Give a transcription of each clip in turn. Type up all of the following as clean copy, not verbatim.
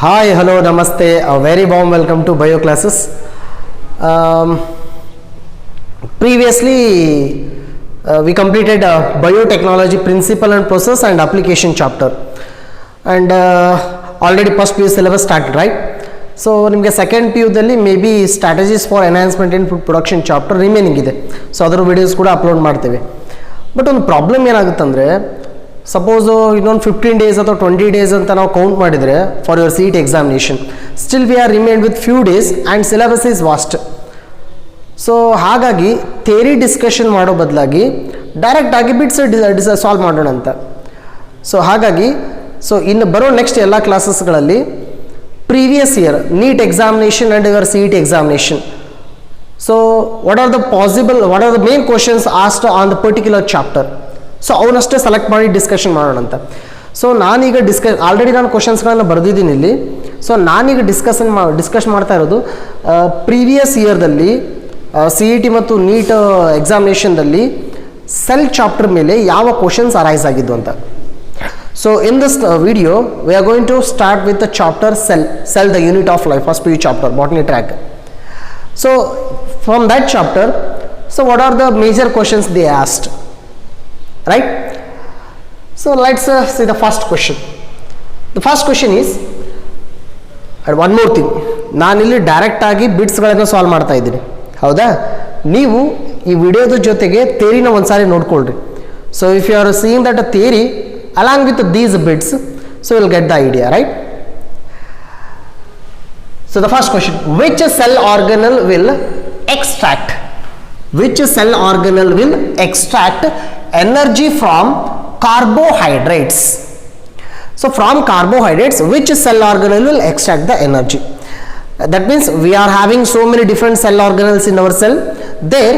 Hi, hello, namaste. A very warm welcome to bio classes. Previously, we completed biotechnology principle and process and application chapter, and already first PU syllabus started, right? So ನಿಮಗೆ second P ಯುದಲ್ಲಿ may be strategies for enhancement in production chapter remaining ಇದೆ. So ಅದರ videos ಕೂಡ upload ಮಾಡ್ತೇವೆ. But ಒಂದು problem ಏನಾಗುತ್ತಂದರೆ, suppose ಇನ್ನೊಂದು 15 days ಅಥವಾ 20 ಡೇಸ್ ಅಂತ ನಾವು ಕೌಂಟ್ ಮಾಡಿದರೆ for your seat examination, still we are remained with few days and syllabus is vast. So ಹಾಗಾಗಿ ಥಿಯರಿ ಡಿಸ್ಕಷನ್ ಮಾಡೋ ಬದಲಾಗಿ ಡೈರೆಕ್ಟಾಗಿ ಬಿಟ್ಸ್ ಸಾಲ್ವ್ ಮಾಡೋಣ ಅಂತ. ಸೊ ಹಾಗಾಗಿ ಇನ್ನು ಬರೋ ನೆಕ್ಸ್ಟ್ ಎಲ್ಲ ಕ್ಲಾಸಸ್ಗಳಲ್ಲಿ previous year NEET examination and your C E T examination, so what are the main questions asked on the particular chapter, so ಅವನಷ್ಟೇ ಸೆಲೆಕ್ಟ್ ಮಾಡಿ ಡಿಸ್ಕಷನ್ ಮಾಡೋಣ ಅಂತ. ಸೊ ನಾನೀಗ ಆಲ್ರೆಡಿ ನಾನು ಕ್ವಶನ್ಸ್ಗಳನ್ನು ಬರೆದಿದ್ದೀನಿ ಇಲ್ಲಿ. ಸೊ ನಾನೀಗ ಡಿಸ್ಕಸ್ ಮಾಡ್ತಾ ಇರೋದು ಪ್ರೀವಿಯಸ್ ಇಯರ್ದಲ್ಲಿ ಸಿ ಇ ಟಿ ಮತ್ತು ನೀಟ್ ಎಕ್ಸಾಮಿನೇಷನ್ದಲ್ಲಿ ಸೆಲ್ ಚಾಪ್ಟರ್ ಮೇಲೆ ಯಾವ ಕ್ವಶನ್ಸ್ ಅರೈಸ್ ಆಗಿದ್ದು ಅಂತ. So in this video we are going to start with the chapter cell the unit of life, first PU chapter, botany track. So from that chapter, so what are the major questions they asked, right? So let's see the first question. The first question is, and one more thing, ನಾನಿಲ್ಲಿ direct ಆಗಿ ಬಿಟ್ಸ್ಗಳನ್ನು solve ಮಾಡ್ತಾ ಇದ್ದೀನಿ, ಹೌದಾ? ನೀವು ಈ ವಿಡಿಯೋದ ಜೊತೆಗೆ ಥಿಯರಿನ ಒಂದ್ಸಾರಿ ನೋಡ್ಕೊಳ್ರಿ. So if you are seeing that a theory along with these bits, so we'll get the idea, right? So the first question, which cell organelle will extract energy from carbohydrates? So from carbohydrates, which cell organelle will extract the energy? That means we are having so many different cell organelles in our cell. There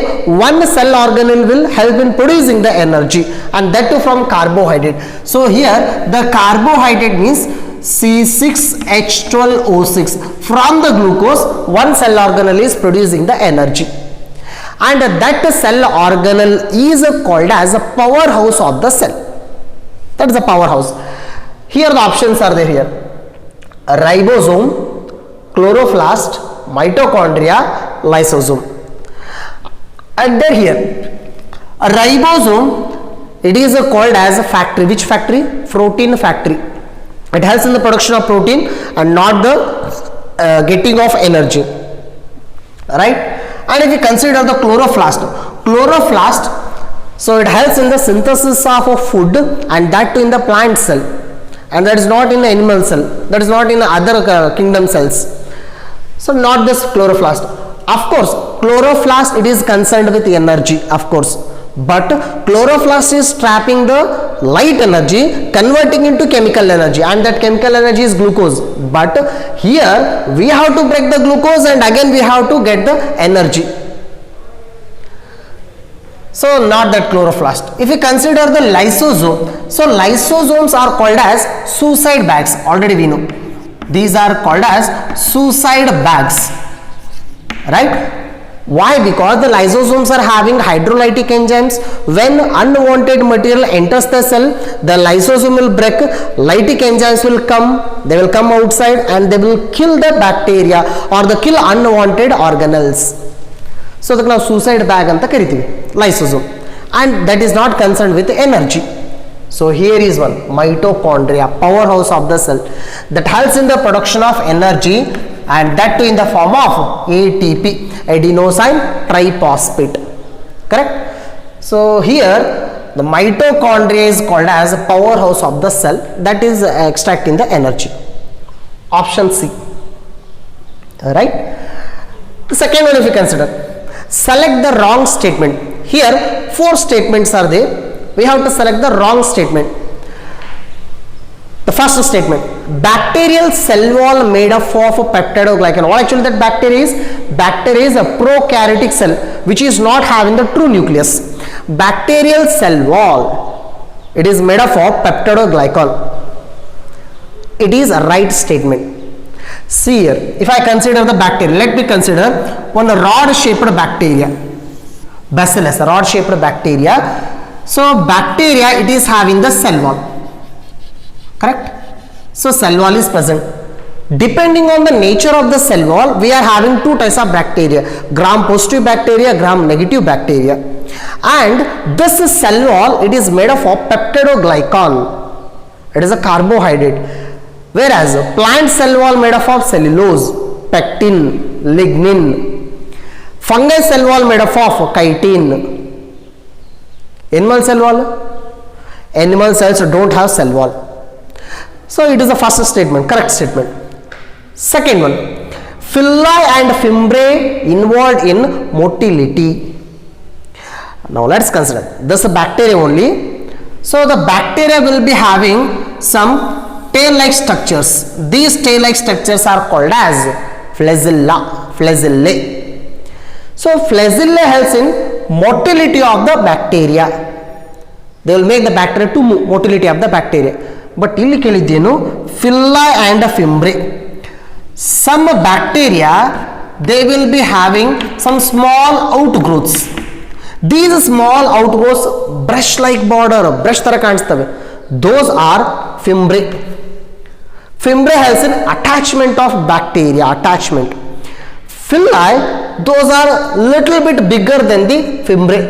one cell organelle will help in producing the energy, and that too from carbohydrate. So here the carbohydrate means C6H12O6. From the glucose one cell organelle is producing the energy, and that cell organelle is called as a powerhouse of the cell. That is a powerhouse. Here the options are there here: ribosome, chloroplast, mitochondria, lysosome. And then here a ribosome, it is called as a factory. Which factory? Protein factory. It helps in the production of protein and not the getting of energy, right? And if you consider the chloroplast, so it helps in the synthesis of food, and that too in the plant cell, and that is not in the animal cell, that is not in the other kingdom cells. So not this chloroplast. Of course chloroplast, it is concerned with energy, of course, but chloroplast is trapping the light energy, converting into chemical energy, and that chemical energy is glucose. But here we have to break the glucose, and again we have to get the energy. So not that chloroplast. If you consider the lysosome, so lysosomes are called as suicide bags. Already we know these are called as suicide bags, right? Why? Because the lysosomes are having hydrolytic enzymes. When unwanted material enters the cell, the lysosome will break, lytic enzymes will come, they will come outside, and they will kill the bacteria or the kill unwanted organelles. So that now suicide bag anta kariತೀವಿ lysosome, and that is not concerned with energy. So here is one, mitochondria, powerhouse of the cell, that helps in the production of energy, and that too in the form of ATP, adenosine triphosphate, correct? So here the mitochondria is called as a powerhouse of the cell, that is extracting the energy. Option C, right? The second one, if you consider, select the wrong statement. Here 4 statements are there. We have to select the wrong statement. The first statement, bacterial cell wall made up of peptidoglycan. What actually that bacteria is? Bacteria is a prokaryotic cell which is not having the true nucleus. Bacterial cell wall, it is made up of peptidoglycan. It is a right statement. See here, if I consider the bacteria, let me consider one rod shaped bacteria, bacillus, rod shaped bacteria. So bacteria, it is having the cell wall, correct? So cell wall is present. Depending on the nature of the cell wall, we are having two types of bacteria, gram positive bacteria, gram negative bacteria. And this cell wall, it is made up of peptidoglycan. It is a carbohydrate. Whereas plant cell wall made up of cellulose, pectin, lignin. Fungi cell wall made up of chitin. Animal cell wall? Animal cells don't have cell wall. So it is the first statement, correct statement. Second one, villi and fimbriae involved in motility. Now let's consider this is a bacteria only. So the bacteria will be having some tail-like structures. These tail-like structures are called as flagella, flagellae. So flagellae helps in motility of the bacteria. They will make the bacteria to move, motility of the bacteria. But ಇಲ್ಲಿ ಕೇಳಿದ್ದೇನು villi and fimbriae. Some bacteria, they will be having some small outgrowths. These small outgrowths brush like border, brush ತರ ಕಾಣಿಸ್ತವೆ. Those are fimbriae. Fimbriae helps in attachment of bacteria, attachment. Villi, those are little bit bigger than the fimbriae.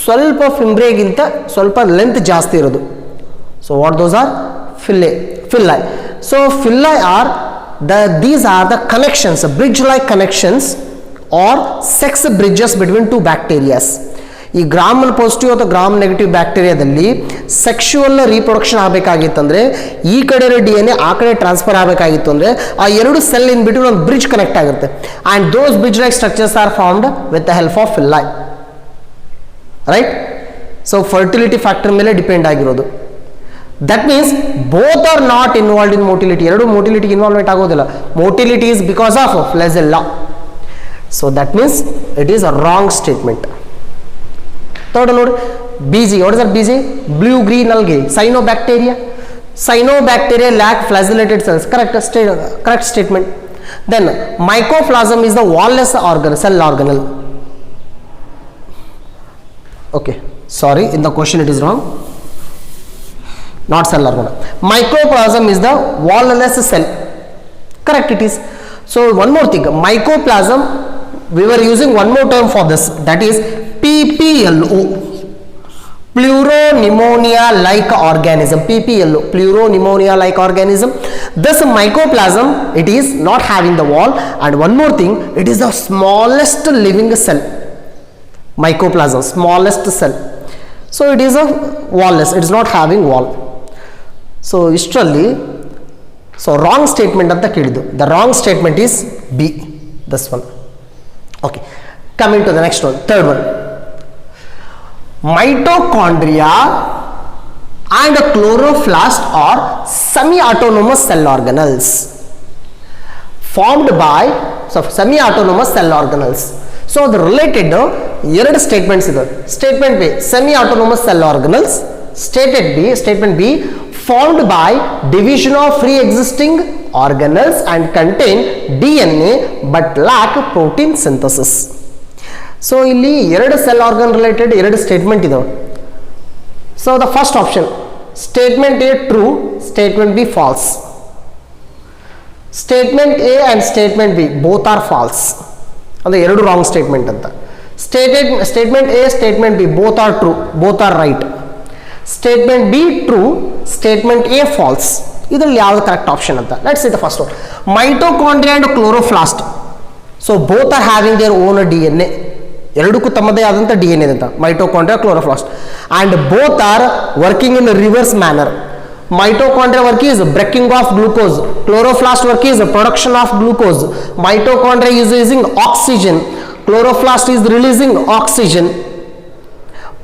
ಸ್ವಲ್ಪ ಫಿಂಬ್ರಿಯಾಗಿಂತ ಸ್ವಲ್ಪ length ಜಾಸ್ತಿ ಇರೋದು. So what those are? Villi. So villi are these are the connections, bridge like connections or sex bridges between two bacteria. ಈ gram positive ಅಥವಾ gram negative ಬ್ಯಾಕ್ಟೀರಿಯಾದಲ್ಲಿ sexual reproduction ಆಗಬೇಕಾಗಿತ್ತಂದ್ರೆ ಈ ಕಡೆ ಇರೋ DNA ಆ ಕಡೆ ಟ್ರಾನ್ಸ್ಫರ್ ಆಗಬೇಕಾಗಿತ್ತು ಅಂದ್ರೆ ಆ ಎರಡು ಸೆಲ್ ಇನ್ ಬಿಟ್ವೀನ್ ಒಂದು ಬ್ರಿಡ್ಜ್ ಕನೆಕ್ಟ್ ಆಗುತ್ತೆ. And those bridge like structures R formed with the help of villi. Right. So fertility factor ಮೇಲೆ ಡಿಪೆಂಡ್ ಆಗಿರೋದು. That means both are not involved in motility. ಎರಡು motility involvement ಆಗೋದಿಲ್ಲ. Motility is because of flagella. So that means it is a wrong statement. Third one, BG. What is that BG? Blue green algae. Cyanobacteria. Cyanobacteria lack flagellated cells. Correct statement. Then mycoplasm is the wall-less cell organelle. Okay. Sorry, in the question it is wrong. Not cell organelle. Mycoplasm is the wall-less cell. Correct it is. So one more thing, mycoplasm, we were using one more term for this, that is PPLO, pleuropneumonia like organism. PPLO, pleuropneumonia like organism. This mycoplasm, it is not having the wall, and one more thing, it is the smallest living cell. Mycoplasm, smallest cell. So it is a wall-less, it is not having wall. So ಇಷ್ಟರಲ್ಲಿ so wrong statement ಅಂತ ಕೇಳಿದ್ದು. The wrong statement is B, this one. Okay, coming to the next one, third one. Mitochondria and chloroplast are semi-autonomous cell organelles formed by semi-autonomous cell organelles. So the related ಎರಡು statements ಇದೆ. Statement B, semi-autonomous cell organelles. Statement B, formed by division of free existing organelles and contain DNA but lack protein synthesis. So ಇಲ್ಲಿ ಎರಡು cell organ related ಎರಡು statement ಇದಾವೆ. So the first option, statement A true, statement B false. Statement A and statement B both are false. ಅಂದ್ರೆ ಎರಡು wrong statement ಅಂತ. Statement A, statement B both are true, both are right. Statement B true, statement A false. ಇದರಲ್ಲಿ ಯಾವುದು correct option ಅಂತ. Let's see the first one, mitochondria and chloroplast. So both are having their own DNA. ಎರಡಕ್ಕೂ ತಮ್ಮದೇ ಆದಂಥ DNA ಅಂತ, mitochondria, chloroplast. And both are working in reverse manner. Mitochondria work is breaking of glucose, chloroplast work is production of glucose. Mitochondria is using oxygen, chloroplast is releasing oxygen.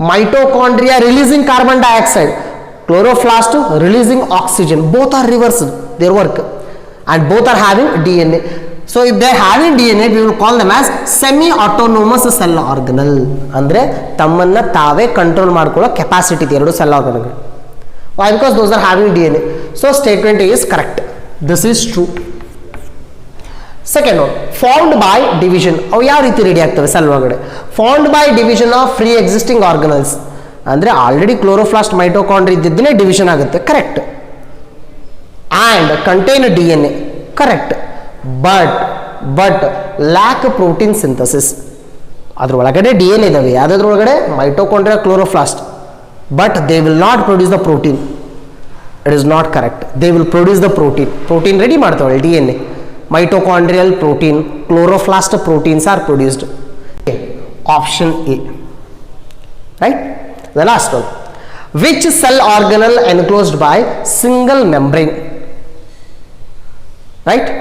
Mitochondria releasing carbon dioxide, chloroplast releasing oxygen. Both are reversed their work and both are having DNA. So if they are having DNA, we will call them as semi-autonomous cell organelle. ಅಂದ್ರೆ ತಮ್ಮನ್ನ ತಾವೇ control ಮಾಡ್ಕೊಳ್ಳೋ capacity ಇದೆ ಎರಡು cell ಆರ್ಗನ್ಗಳು. Why? Because those are having DNA. So statement A is correct. This is true. Second one, formed by division. ಅವು ಯಾವ ರೀತಿ ready ಆಗ್ತವೆ ಸೆಲ್ ಒಳಗಡೆ? Formed by division of free existing organelles. ಅಂದರೆ already chloroplast mitochondria ಇದ್ದಿದ್ದನ್ನೇ division ಆಗುತ್ತೆ. Correct. And contain DNA. Correct. But lack protein synthesis. ಅದ್ರೊಳಗಡೆ DNA ಇದಾವೆ, ಯಾವುದ್ರೊಳಗಡೆ mitochondria, chloroplast, but they will not produce the protein. It is not correct. They will produce the protein ready ಮಾಡ್ತಾವಳೆ DNA. Mitochondrial protein, chloroplast proteins are produced. Option A, right. The last one, which cell organelle enclosed by single membrane, right.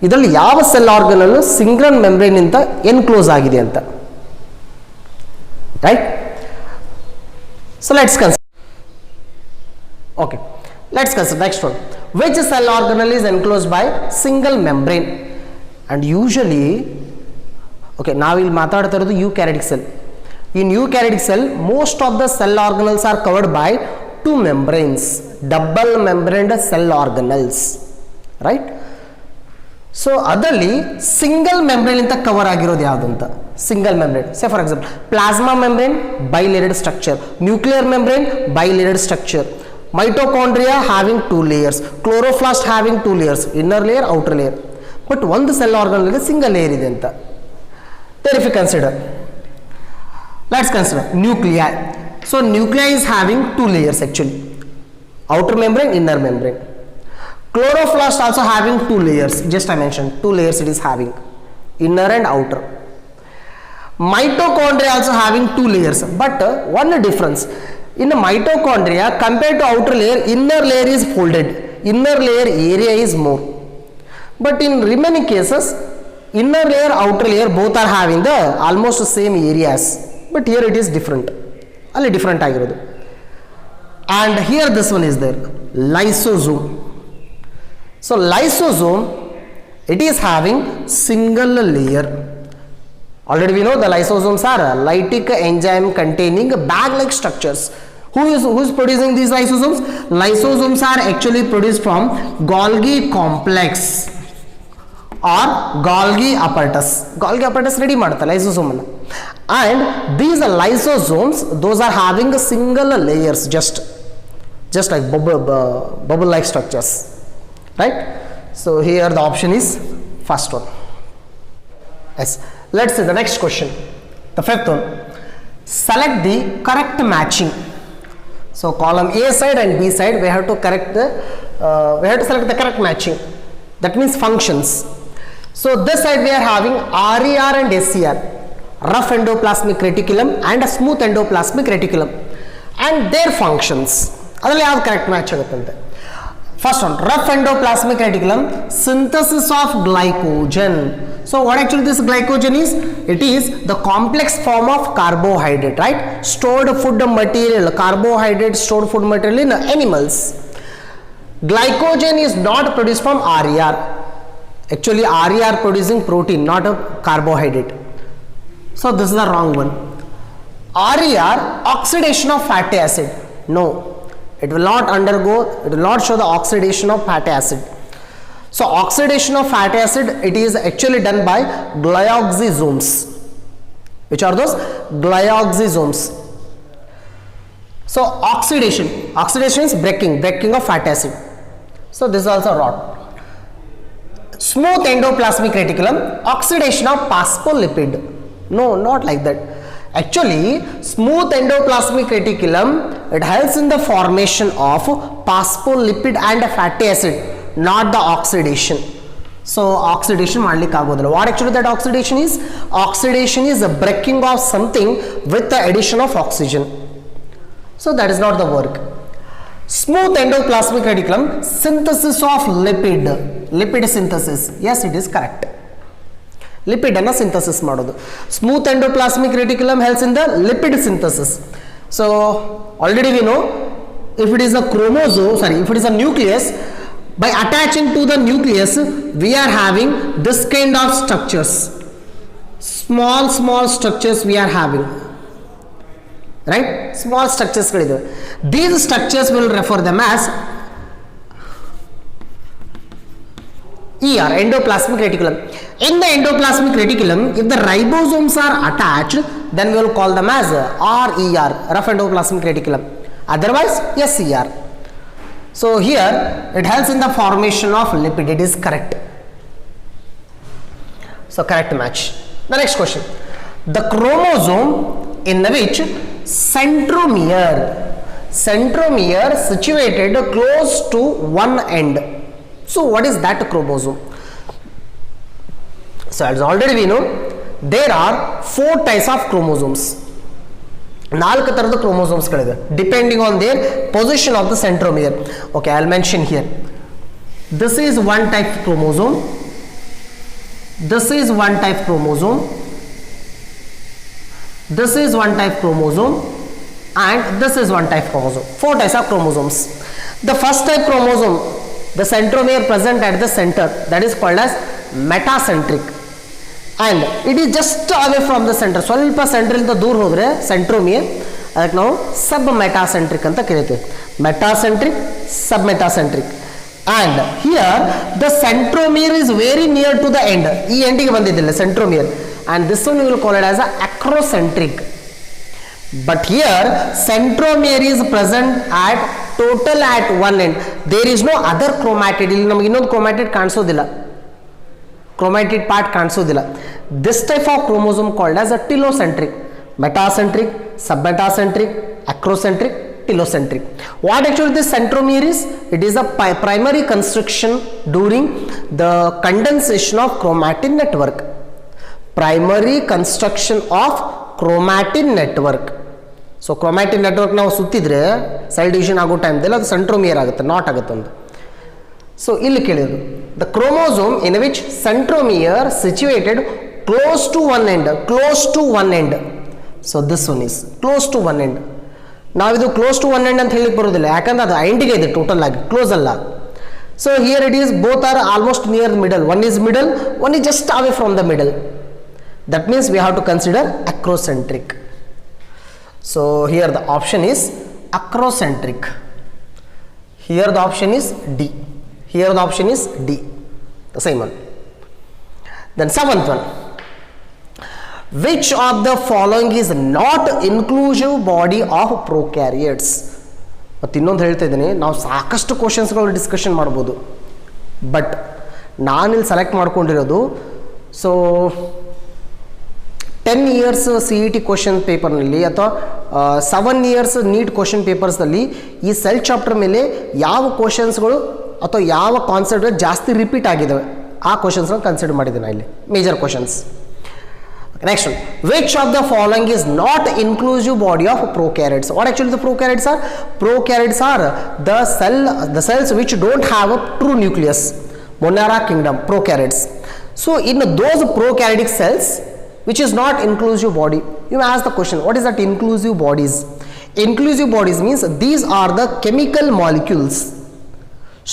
ಇದರಲ್ಲಿ ಯಾವ cell organelle single membrane ಇಂದ enclose ಆಗಿದೆ ಅಂತ, right. So let's consider. Okay, let's consider next one. Which cell organelle is enclosed by single membrane? And usually, okay, now we'll ಮಾತಾಡ್ತಾ ಇರೋದು eukaryotic cell. In eukaryotic cell, most of the cell organelles are covered by two membranes, double membraned cell organelles, right? So ಅದರಲ್ಲಿ single membrane ಅಂತ cover ಆಗಿರೋದು ಯಾವುದು ಅಂತ, single membrane. Say for example plasma membrane, bilayered structure, nuclear membrane, bilayered structure, mitochondria having two layers, chloroplast having two layers, inner layer, outer layer, but one cell organelle single layer ಇದೆ ಅಂತ. Then if you consider, let's consider nuclei. So nuclei is having two layers actually, outer membrane, inner membrane. Chloroplast also having two layers, just I mentioned two layers it is having, inner and outer. Mitochondria also having two layers, but one difference. In the mitochondria, compared to outer layer, inner layer is folded. Inner layer area is more. But in remaining cases, inner layer, outer layer both are having the almost same areas. But here it is different. Only different ಆಗಿರೋದು. And here this one is there, lysosome. So lysosome, it is having single layer. Already we know the lysosomes are lytic enzyme containing bag-like structures. Who is producing these lysosomes? Lysosomes are actually produced from Golgi complex or Golgi apparatus. Golgi apparatus ready ಮಾಡುತ್ತೆ lysosome ಅನ್ನು. And these lysosomes, those are having a single layers, just like bubble like structures, right? So here the option is first one. Yes. Let's see the next question, the fifth one. Select the correct matching. So column A side and B side we have to select the correct matching. That means functions. So this side we are having RER and SCR, rough endoplasmic reticulum and a smooth endoplasmic reticulum, and their functions. ಅದರಲ್ಲಿ ಯಾವ್ದು correct match ಆಗುತ್ತಂತೆ. First one, rough endoplasmic reticulum, synthesis of glycogen. So what actually this glycogen is? It is the complex form of carbohydrate, right? Stored food material, carbohydrate stored food material in animals. Glycogen is not produced from RER. Actually RER producing protein, not a carbohydrate. So this is the wrong one. RER, oxidation of fatty acid. No. It will not show the oxidation of fatty acid. So oxidation of fatty acid, it is actually done by glyoxysomes. Which are those? Glyoxysomes. So oxidation is breaking of fatty acid. So this is also wrong. Smooth endoplasmic reticulum, oxidation of phospholipid. No, not like that. Actually, smooth endoplasmic reticulum, it helps in the formation of phospholipid and fatty acid, not the oxidation. So oxidation ಮಾಡ್ಲಿಕ್ಕೆ ಆಗೋದಿಲ್ಲ. What actually that oxidation is? Oxidation is a breaking of something with the addition of oxygen. So that is not the work. Smooth endoplasmic reticulum, synthesis of lipid synthesis. Yes, it is correct. Lipid ಅನ್ನು synthesis ಮಾಡೋದು. Smooth endoplasmic reticulum helps in the lipid synthesis. So already we know, if it is a if it is a nucleus, by attaching to the nucleus we are having this kind of structures, small structures we are having, right? Small structures ಗಳಿವೆ. These structures will refer them as ER, endoplasmic reticulum. In the endoplasmic reticulum, if the ribosomes are attached, then we will call them as RER, rough endoplasmic reticulum. Otherwise, SCR. So here it helps in the formation of lipid. It is correct. So correct match. The next question. The chromosome in which centromere situated close to one end. So what is that chromosome? So as already we know, there are 4 types of chromosomes. 4 ತರದ chromosomes ಗಳಿದೆ depending on their position of the centromere. Okay, I'll mention here. This is one type chromosome. This is one type chromosome. This is one type chromosome, and this is one type chromosome. 4 types of chromosomes. The first type chromosome, the centromere present at the center, that is called as metacentric, and it is just away from the center. ಸ್ವಲ್ಪ centre ಇಂದ ದೂರ ಹೋದ್ರೆ centromere, ಅದಕ್ಕೆ ನಾವು ಸಬ್ metacentric ಅಂತ ಕರೀತೀವಿ. Metacentric, sub metacentric. And here the centromere is very near to the end. ಈ ಎಂಡಿಗೆ ಬಂದಿದ್ದಿಲ್ಲ centromere, and this one we will call it as a acrocentric. But here centromere is present at total at one end. There is no other chromatid. ಇಲ್ಲಿ ನಮಗೆ ಇನ್ನೊಂದು chromatid ಕಾಣಿಸೋದಿಲ್ಲ, chromatid part ಕಾಣಿಸೋದಿಲ್ಲ. This type of chromosome called as a telocentric, metacentric, submetacentric, acrocentric, telocentric. What actually this centromere is? It is a primary constriction during the condensation of chromatin network. Primary construction of chromatin network. So chromatin network ನಾವು ಸುತ್ತಿದ್ರೆ cell division ಆಗೋ ಟೈಮ್ದಲ್ಲಿ ಅದು centromere ಆಗುತ್ತೆ, not ಆಗುತ್ತೆ ಒಂದು. So ಇಲ್ಲಿ ಕೇಳಿದ್ರು, the chromosome in which centromere situated close to one end, close to one end. So this one is close to one end. ನಾವಿದು close to one end ಅಂತ ಹೇಳಿಕ್ಕೆ ಬರೋದಿಲ್ಲ, ಯಾಕಂದ್ರೆ ಅದು ಎಂಡಿಗೆ ಇದೆ, ಟೋಟಲ್ ಆಗಿ ಕ್ಲೋಸ್ ಅಲ್ಲ. So here it is both are almost near the middle. One is middle, one is just away from the middle. That means we have to consider acrocentric. So here the option is acrocentric. Here the option is D. Here the option is D. The same one. Then 7th one. Which of the following is not inclusive body of prokaryotes? ಮತ್ತು ಇನ್ನೊಂದು ಹೇಳ್ತಾ ಇದ್ದೀನಿ, ನಾವು ಸಾಕಷ್ಟು ಕ್ವಶನ್ಸ್ಗಳು discussion ಮಾಡ್ಬೋದು, but ನಾನಿಲ್ಲಿ select ಮಾಡ್ಕೊಂಡಿರೋದು ಸೊ 10 years CET ಕ್ವಶನ್ ಪೇಪರ್ನಲ್ಲಿ ಅಥವಾ 7 years ನೀಟ್ ಕ್ವಶನ್ ಪೇಪರ್ಸ್ನಲ್ಲಿ ಈ ಸೆಲ್ ಚಾಪ್ಟರ್ ಮೇಲೆ ಯಾವ ಕ್ವಶನ್ಸ್ಗಳು ಅಥವಾ ಯಾವ ಕಾನ್ಸೆಪ್ಟ್ ಜಾಸ್ತಿ ರಿಪೀಟ್ ಆಗಿದ್ದಾವೆ ಆ ಕ್ವಶನ್ಸ್ನ ಕನ್ಸಿಡರ್ ಮಾಡಿದ್ದೀನಿ ಇಲ್ಲಿ major questions. Next one. Which of the following is not inclusive body of prokaryotes? What actually the prokaryotes are? Prokaryotes are the cells which don't have a true nucleus. Monera kingdom, prokaryotes. So in those prokaryotic cells which is not inclusive body, you may ask the question, what is that inclusive bodies? Inclusive bodies means these are the chemical molecules,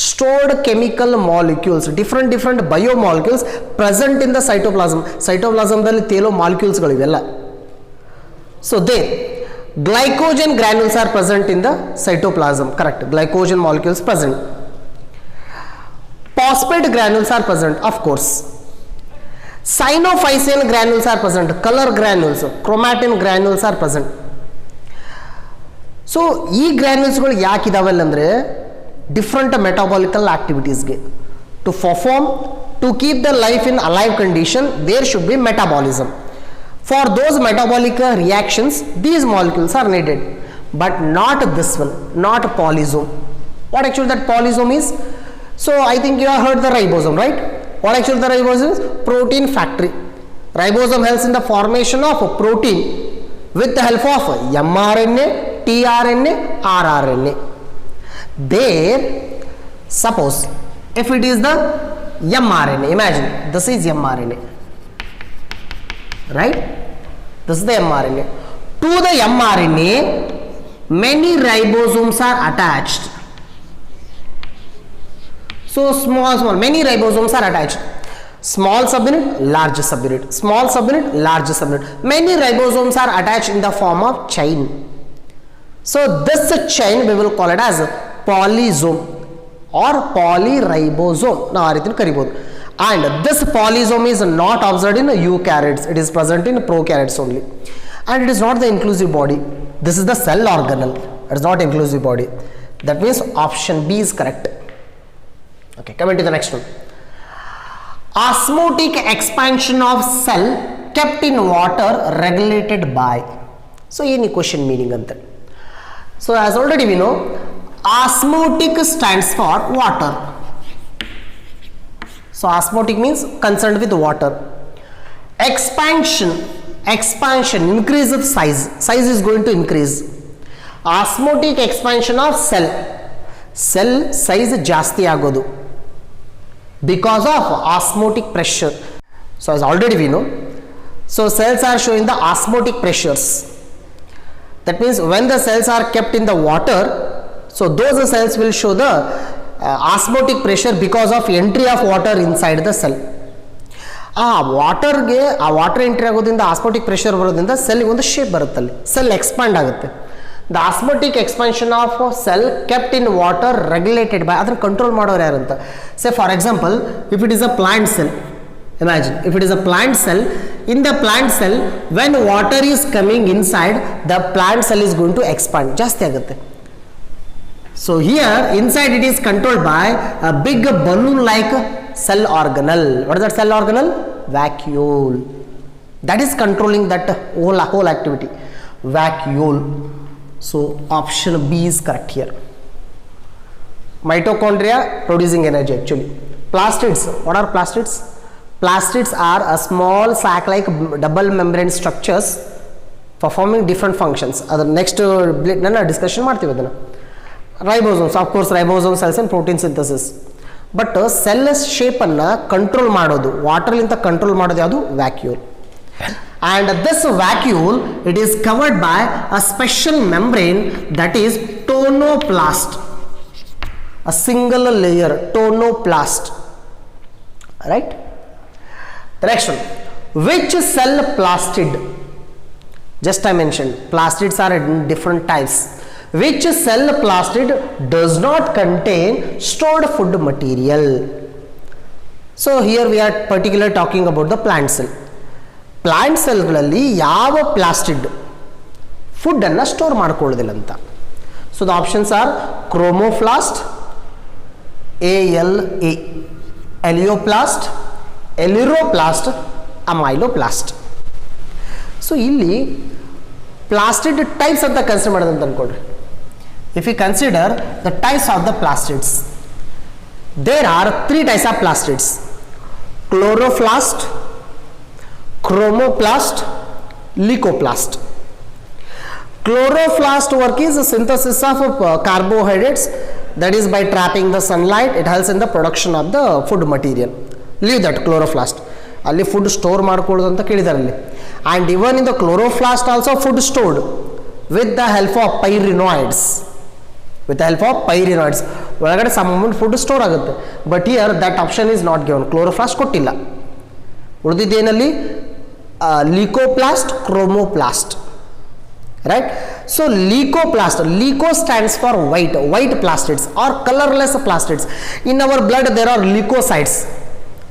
stored chemical molecules, different biomolecules present in the cytoplasm. Cytoplasm dalli telo molecules ಗಳು ಇವೆಲ್ಲ. So there glycogen granules are present in the cytoplasm, correct? Glycogen molecules present. Phosphate granules are present, of course. Cyanophycin granules are present, color granules, chromatin granules are present. So ಈ granules ಗಳು ಯಾಕೆ ಇದಾವಲ್ಲ ಅಂದ್ರೆ different metabolical activities ಗೆ to perform, to keep the life in alive condition, there should be metabolism. For those metabolic reactions these molecules are needed, but not this one, not polysome. What actually that polysome is? So I think you have heard the ribosome, right? What actually the ribosome is? Protein factory. Ribosome helps in the formation of protein with the help of mRNA, tRNA, rRNA. There, suppose if it is the mRNA, imagine this is mRNA, right? This is the mRNA. To the mRNA many ribosomes are attached. So small many ribosomes are attached. Small subunit, large subunit, small subunit, large subunit. Many ribosomes are attached in the form of chain. So this chain we will call it as polysome or polyribosome. Now ಆ ರೀತಿ ಕರಿಬಹುದು. And this polysome is not observed in eukaryotes, it is present in prokaryotes only, and it is not the inclusive body. This is the cell organelle, it is not inclusive body. That means option B is correct. Okay, coming to the next one. osmotic expansion of cell kept in water regulated by. So any question meaning ante. So as already we know, osmotic stands for water. So osmotic means concerned with water. Expansion increase of size is going to increase. Osmotic expansion of cell size ಜಾಸ್ತಿ ಆಗೋದು because of osmotic pressure. So as already we know, so cells are showing the osmotic pressures. That means when the cells are kept in the water, so those cells will show the osmotic pressure because of entry of water inside the cell. Water entry ಆಗೋದ್ರಿಂದ osmotic pressure ಬರೋದ್ರಿಂದ ಸೆಲ್ಗೆ ಒಂದು shape ಬರುತ್ತೆ, ಅಲ್ಲಿ cell expand ಆಗುತ್ತೆ. The osmotic expansion of cell kept in water regulated by, ಅದನ್ನು control ಮಾಡೋರು ಯಾರಂತ. ಸೇ for example, if it is a plant cell, imagine if it is a plant cell, in the plant cell when water is coming inside, the plant cell is going to expand, ಜಾಸ್ತಿ ಆಗುತ್ತೆ. So here inside it is controlled by a big balloon like cell organelle. What is that cell organelle? Vacuole. That is controlling that whole activity, vacuole. So option B is correct here. Mitochondria producing energy actually. Plastids, what are plastids? Plastids are a small sac-like double membrane structures performing different functions. Other next discussion ಮಾಡ್ತೀವಿ ಅದನ್ನು. Ribosomes, of course ribosomes cells and protein synthesis. But cell shape ಅನ್ನು control ಮಾಡೋದು, ವಾಟರ್ಲಿಂದ control ಮಾಡೋದು ಯಾವುದು? Vacuole. And this vacuole, it is covered by a special membrane that is tonoplast. A single layer, tonoplast. Right? The next one, which cell plastid? Just I mentioned, plastids are in different types. Which cell plastid does not contain stored food material? So here we are particularly talking about the plant cell. Plant cell ಗಳಲ್ಲಿ ಯಾವ ಪ್ಲಾಸ್ಟಿಡ್ food ಅನ್ನು store ಮಾಡ್ಕೊಳ್ಳೋದಿಲ್ಲ ಅಂತ. So the options are chromoplast, ALA, elaioplast, aleuroplast, amyloplast. So ಇಲ್ಲಿ plastid types ಅಂತ consider ಮಾಡೋದಂತ ಅನ್ಕೊಳ್ರಿ. If you consider the types of the plastids, there are 3 types of plastids: chloroplast, chromoplast, leucoplast. Chloroplast work is a synthesis of carbohydrates, that is by trapping the sunlight it helps in the production of the food material. Leave that chloroplast, ಅಲ್ಲಿ food store ಮಾಡ್ಕೊಳ್ಳೋದು ಅಂತ ಕೇಳಿದ್ದಾರೆ ಅಲ್ಲಿ. And even in the chloroplast also food stored with the help of pyrenoids. ಒಳಗಡೆ some amount food store ಆಗುತ್ತೆ. But here that option is not given, chloroplast ಕೊಟ್ಟಿಲ್ಲ. ಉಳಿದಿದ್ದೇನಲ್ಲಿ leucoplast, chromoplast, right? So leucoplast, leuco stands for white plastids or colorless plastids. In our blood there are leukocytes.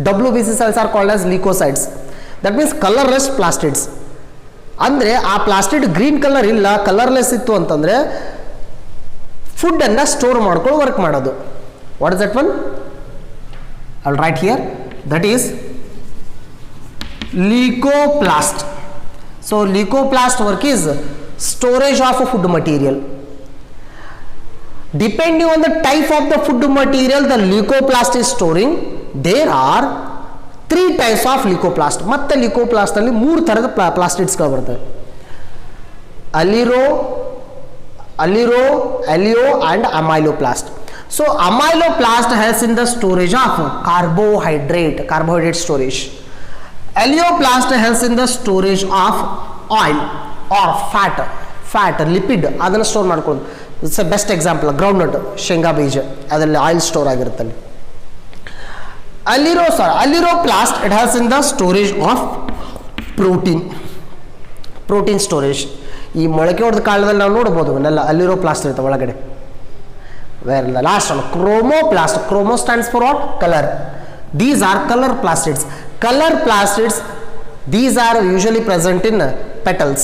WBC cells are called as leukocytes. That means colorless plastids. ಅಂದರೆ ಆ ಪ್ಲಾಸ್ಟಿಡ್ green colour ಇಲ್ಲ, colourless ಇತ್ತು ಅಂತಂದರೆ food ಅನ್ನು store ಮಾಡ್ಕೊಂಡು work ಮಾಡೋದು. What is that one? I will write here, that is leucoplast. So leucoplast work is storage of a food material. Depending on the type of the food material the leucoplast is storing, there are 3 types of leucoplast. ಮತ್ತೆ leucoplast ಅಲ್ಲಿ 3 ತರದ plastids ಗಳು ಬರ್ತವೆ: aleo and amyloplast. So amyloplast helps in the storage of carbohydrate storage. Alioplast helps in the storage of oil or fat, lipid, ಅದನ್ನು store ಮಾಡ್ಕೊಳ್ಳೋದು. It's A best example, groundnut, ಶೇಂಗಾ ಬೀಜ, ಅದರಲ್ಲಿ ಆಯಿಲ್ ಸ್ಟೋರ್ ಆಗಿರುತ್ತೆ ಅಲ್ಲಿ. Aleuroplast, it helps in the storage of protein storage. ಈ ಮೊಳಕೆ ಹೊಡೆದ ಕಾಲದಲ್ಲಿ ನಾವು ನೋಡ್ಬೋದು ಅವನ್ನೆಲ್ಲ ಅಲಿರೋಪ್ಲಾಸ್ಟ್ ಇರುತ್ತೆ ಒಳಗಡೆ. Where last one, chromoplast. Chromo stands for what? Colour. These are color plastids. Color plastids, these are usually present in petals,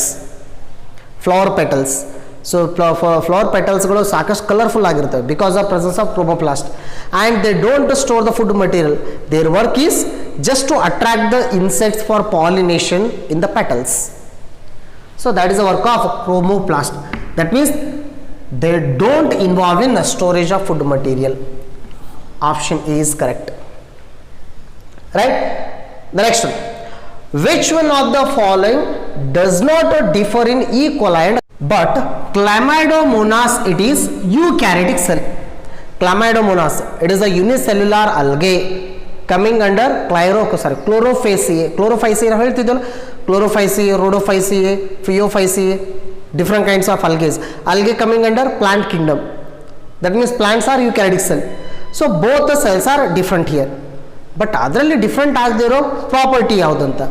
flower petals. So flower petals ಗಳು ಸಾಕಷ್ಟು ಕಲರ್ಫುಲ್ ಆಗಿರ್ತವೆ because of presence of chromoplast, and they don't store the food material. Their work is just to attract the insects for pollination in the petals. So that is the work of chromoplast. That means they don't involve in the storage of food material. Option A is correct. Right? The next one. Which one of the following does not differ in E. coli but Chlamydomonas it is eukaryotic cell? Chlamydomonas, it is a unicellular algae coming under Chlorophyceae. Chlorophyceae ನಾವು ಹೇಳ್ತಿದ್ವಲ್ಲ, Chlorophyceae, Rhodophyceae, Phaeophyceae, different kinds of algae. Algae coming under plant kingdom. That means plants are eukaryotic cell. So both the cells are different here. But ಅದರಲ್ಲಿ different ಆಗದಿರೋ property ಯಾವುದಂತ,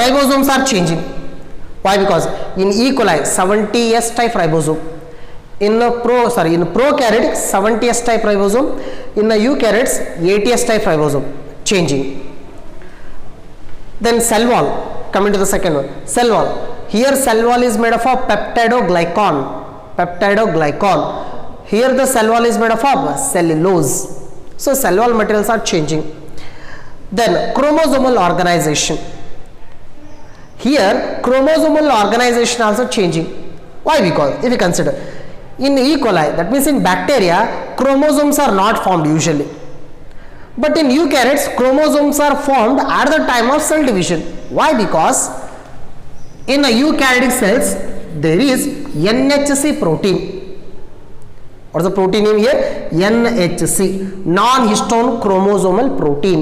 ribosomes are changing. Why? Because in E coli 70S type ribosome, in prokaryotic 70S type ribosome, in the eukaryotes 80S type ribosome, changing. Then cell wall, coming to the second one, cell wall. Here cell wall is made up of peptidoglycan. Here the cell wall is made up of cellulose. So cell wall materials are changing. Then chromosomal organization. Here chromosomal organization also changing. Why? Because if you consider in E. coli, that means in bacteria, chromosomes are not formed usually. But in eukaryotes, chromosomes are formed at the time of cell division. Why? Because in a eukaryotic cells, there is NHC protein. What's the protein name here? NHC, non-histone chromosomal protein.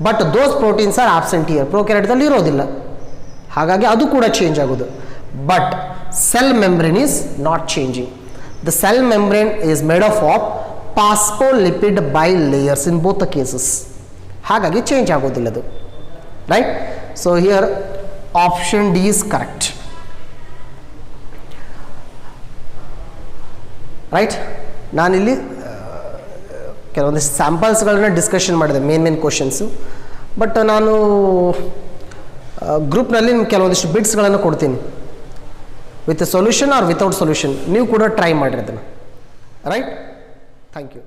But those proteins are absent here. Prokaryote alli ಇರೋದಿಲ್ಲ, ಹಾಗಾಗಿ ಅದು ಕೂಡ change ಆಗೋದು. But cell membrane is not changing. The cell membrane is made of phospholipid bilayers in both the cases. ಹಾಗಾಗಿ change ಆಗೋದಿಲ್ಲ ಅದು. Right? So here option D is correct. Right? ನಾನಿಲ್ಲಿ ಕೆಲವೊಂದಿಷ್ಟು ಸ್ಯಾಂಪಲ್ಸ್ಗಳನ್ನ ಡಿಸ್ಕಷನ್ ಮಾಡಿದೆ, ಮೇನ್ ಕ್ವಶನ್ಸು. ಬಟ್ ನಾನು ಗ್ರೂಪ್ನಲ್ಲಿ ನಿಮ್ಗೆ ಕೆಲವೊಂದಿಷ್ಟು ಬಿಟ್ಸ್ಗಳನ್ನು ಕೊಡ್ತೀನಿ, with solution or without solution. ನೀವು ಕೂಡ ಟ್ರೈ ಮಾಡಿರಿ ಅದನ್ನು. ರೈಟ್? Thank you.